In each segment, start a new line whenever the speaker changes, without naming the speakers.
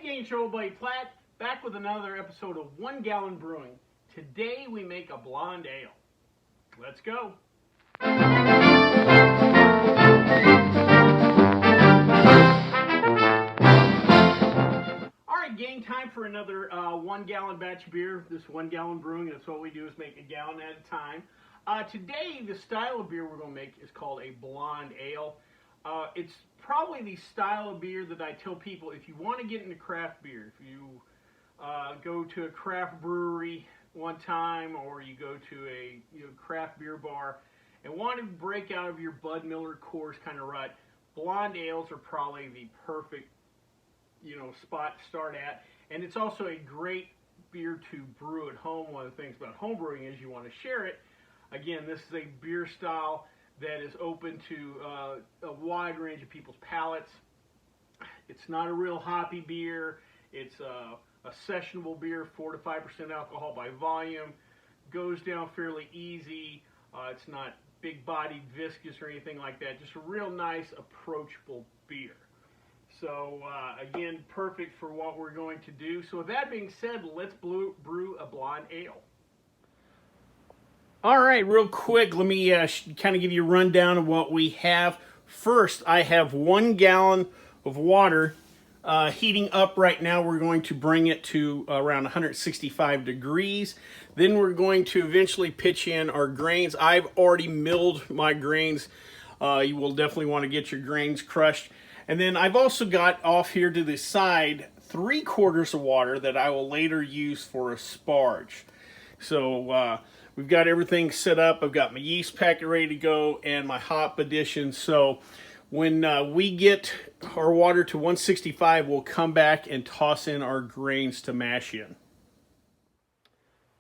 Hey gang, it's your old buddy Platt, back with another episode of 1 Gallon Brewing. Today we make a blonde ale. Let's go. Alright gang, time for another 1 gallon batch of beer. This 1 Gallon Brewing, that's what we do, is make a gallon at a time. Today the style of beer we're going to make is called a blonde ale. It's probably the style of beer that I tell people if you want to get into craft beer, if you go to a craft brewery one time or you go to a craft beer bar and want to break out of your Bud Miller Coors kind of rut, blonde ales are probably the perfect spot to start at. And it's also a great beer to brew at home. One of the things about homebrewing is you want to share it. Again, this is a beer style that is open to a wide range of people's palates. It's not a real hoppy beer. It's a sessionable beer, 4 to 5% alcohol by volume. Goes down fairly easy. It's not big-bodied, viscous, or anything like that. Just a real nice, approachable beer. So, again, perfect for what we're going to do. So with that being said, let's brew a blonde ale. All right, real quick, let me kind of give you a rundown of what we have. First, I have 1 gallon of water heating up right now. We're going to bring it to around 165 degrees. Then we're going to eventually pitch in our grains. I've already milled my grains. You will definitely want to get your grains crushed. And then I've also got off here to the side 3/4 of water that I will later use for a sparge. So we've got everything set up. I've got my yeast packet ready to go and my hop addition. So when we get our water to 165, we'll come back and toss in our grains to mash in.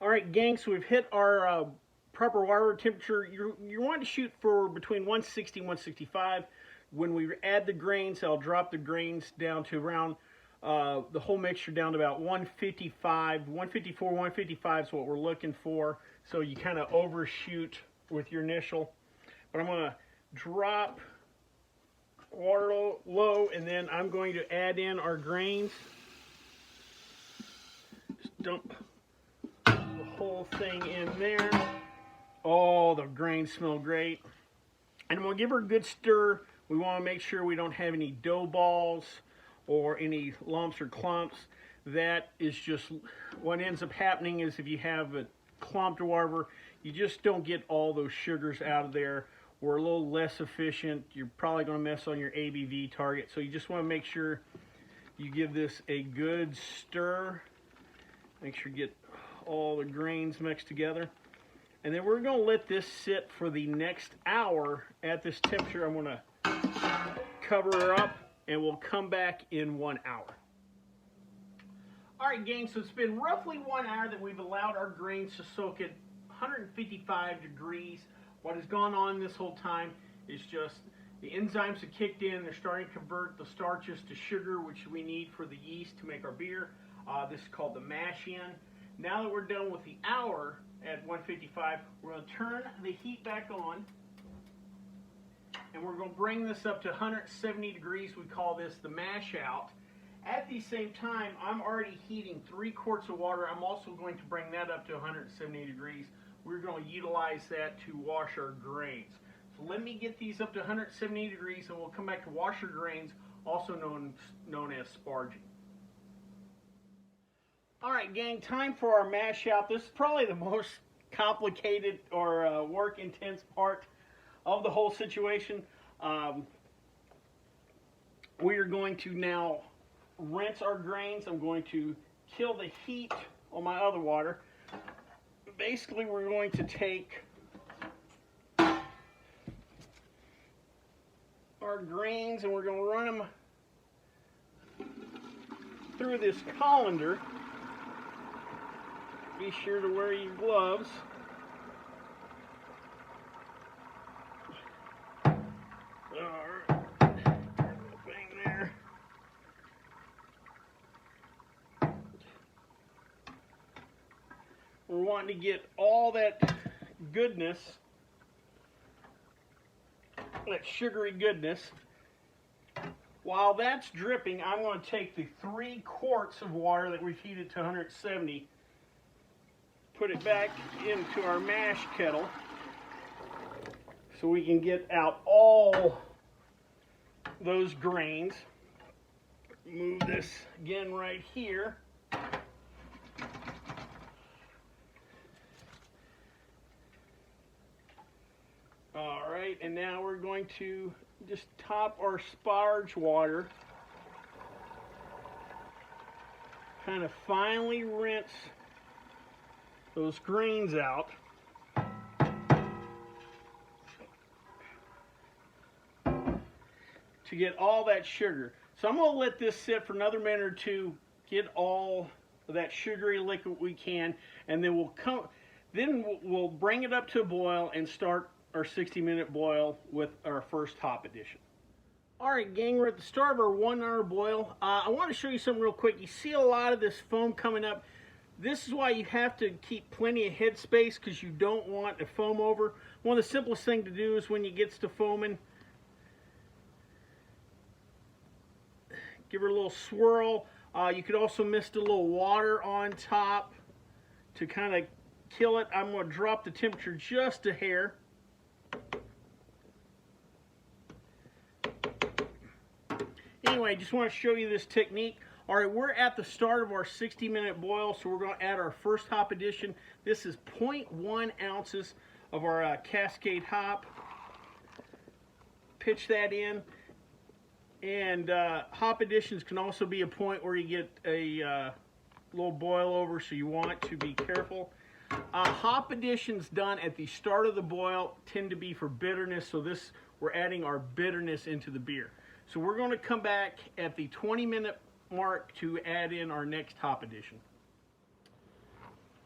All right, gang, so we've hit our proper water temperature. You want to shoot for between 160 and 165. When we add the grains, I'll drop the grains down to around the whole mixture down to about 155, 154, 155 is what we're looking for. So you kind of overshoot with your initial. But I'm going to drop water low, and then I'm going to add in our grains. Just dump the whole thing in there. Oh, the grains smell great. And we'll give her a good stir. We want to make sure we don't have any dough balls or any lumps or clumps. That is just what ends up happening. Is if you have a clumped or whatever, you just don't get all those sugars out of there. We're a little less efficient. You're probably going to mess on your ABV target. So you just want to make sure you give this a good stir. Make sure you get all the grains mixed together. And then we're going to let this sit for the next hour at this temperature. I'm going to cover her up and we'll come back in 1 hour. All right, gang, so it's been roughly 1 hour that we've allowed our grains to soak at 155 degrees. What has gone on this whole time is just the enzymes have kicked in. They're starting to convert the starches to sugar, which we need for the yeast to make our beer. This is called the mash in. Now that we're done with the hour at 155, we're going to turn the heat back on. And we're going to bring this up to 170 degrees. We call this the mash out. At the same time, I'm already heating 3 quarts of water. I'm also going to bring that up to 170 degrees. We're going to utilize that to wash our grains. So let me get these up to 170 degrees and we'll come back to wash our grains, also known as sparging. All right, gang, time for our mash out. This is probably the most complicated or work intense part of the whole situation. We are going to now rinse our grains. I'm going to kill the heat on my other water. Basically, we're going to take our grains and we're going to run them through this colander. Be sure to wear your gloves. We're wanting to get all that goodness, that sugary goodness, While that's dripping, I'm going to take the 3 quarts of water that we've heated to 170, put it back into our mash kettle so we can get out all those grains. Move this again right here. All right, and now we're going to just top our Sparge water. Kind of finely rinse those grains out. To get all that sugar. So I'm going to let this sit for another minute or two, get all of that sugary liquid we can, and then we'll bring it up to a boil and start our 60-minute boil with our first hop addition. Alright gang, we're at the start of our 1 hour boil. I want to show you something real quick. You see a lot of this foam coming up. This is why you have to keep plenty of head space, because you don't want to foam over. One of the simplest things to do is when it gets to foaming, give her a little swirl. You could also mist a little water on top to kind of kill it. I'm going to drop the temperature just a hair. Anyway, just want to show you this technique. All right, we're at the start of our 60-minute boil, so we're going to add our first hop addition. This is 0.1 ounces of our Cascade hop. Pitch that in. And hop additions can also be a point where you get a little boil over, so you want to be careful. Hop additions done at the start of the boil tend to be for bitterness, so we're adding our bitterness into the beer. So we're going to come back at the 20-minute mark to add in our next hop addition.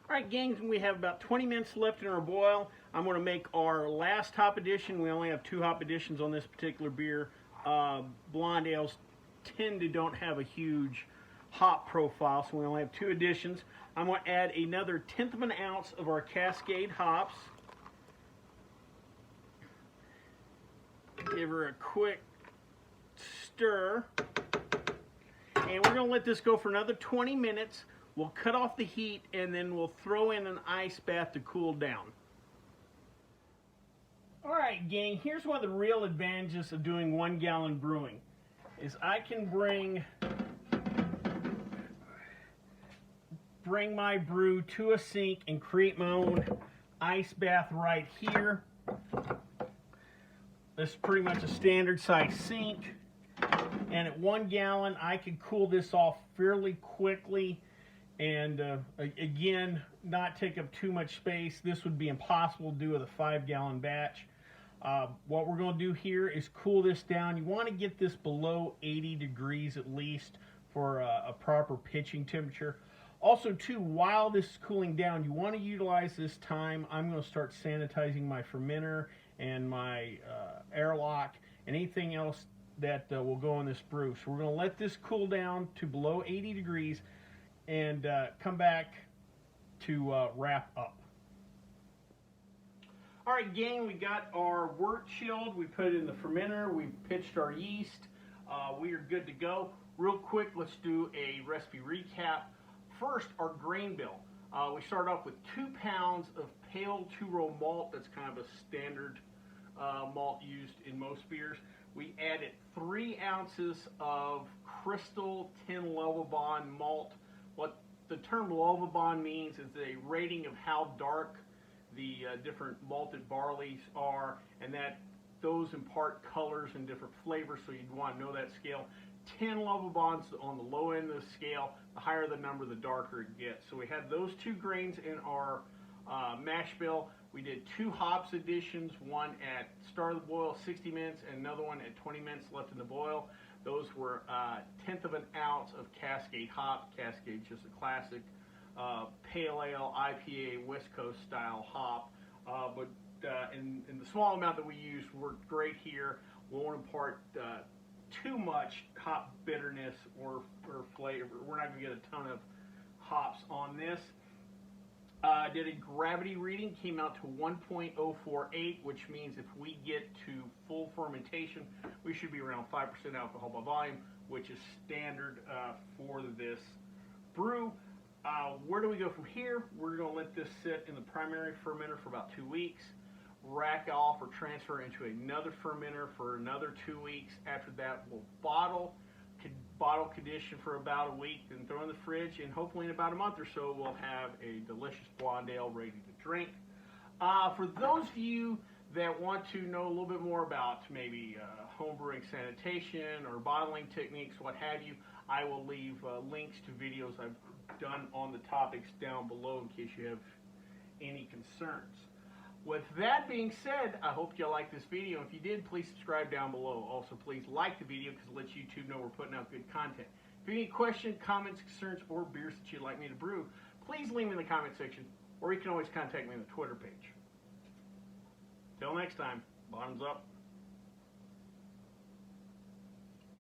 All right, gang, we have about 20 minutes left in our boil. I'm going to make our last hop addition. We only have 2 hop additions on this particular beer. Blonde ales tend to don't have a huge hop profile, so we only have 2 additions. I'm going to add another 1/10 of an ounce of our Cascade hops. Give her a quick stir. And we're going to let this go for another 20 minutes. We'll cut off the heat and then we'll throw in an ice bath to cool down. Alright gang, here's one of the real advantages of doing 1 gallon brewing. Is I can bring my brew to a sink and create my own ice bath right here. This is pretty much a standard size sink. And at 1 gallon, I can cool this off fairly quickly and again, not take up too much space. This would be impossible to do with a 5-gallon batch. What we're going to do here is cool this down. You want to get this below 80 degrees at least for a proper pitching temperature. Also too, while this is cooling down, you want to utilize this time. I'm going to start sanitizing my fermenter and my airlock and anything else that will go in this brew. So we're going to let this cool down to below 80 degrees and come back to wrap up. Alright gang, we got our wort chilled, we put it in the fermenter, we pitched our yeast, we are good to go. Real quick, let's do a recipe recap. First, our grain bill. We start off with 2 pounds of pale 2-row malt. That's kind of a standard malt used in most beers. We added 3 ounces of crystal 10 Lovibond malt. What the term Lovibond means is a rating of how dark the different malted barleys are, and that those impart colors and different flavors, so you'd want to know that scale. 10 Lovibonds on the low end of the scale. The higher the number, the darker it gets. So we had those 2 grains in our mash bill. We did 2 hops additions, one at start of the boil, 60 minutes, and another one at 20 minutes left in the boil. Those were 1/10 of an ounce of Cascade hop. Cascade, just a classic pale ale, IPA, West Coast style hop. But in the small amount that we used worked great here. Won't impart too much hop bitterness or flavor. We're not going to get a ton of hops on this. Did a gravity reading, came out to 1.048, which means if we get to full fermentation, we should be around 5% alcohol by volume, which is standard for this brew. Where do we go from here? We're going to let this sit in the primary fermenter for about 2 weeks, rack off or transfer into another fermenter for another 2 weeks. After that, we'll bottle condition for about a week, then throw in the fridge, and hopefully in about a month or so we'll have a delicious blonde ale ready to drink. For those of you that want to know a little bit more about maybe homebrewing sanitation or bottling techniques, what have you, I will leave links to videos I've done on the topics down below in case you have any concerns. With that being said, I hope you liked this video. If you did, please subscribe down below. Also, please like the video because it lets YouTube know we're putting out good content. If you have any questions, comments, concerns, or beers that you'd like me to brew, please leave them in the comment section, or you can always contact me on the Twitter page. Till next time, bottoms up.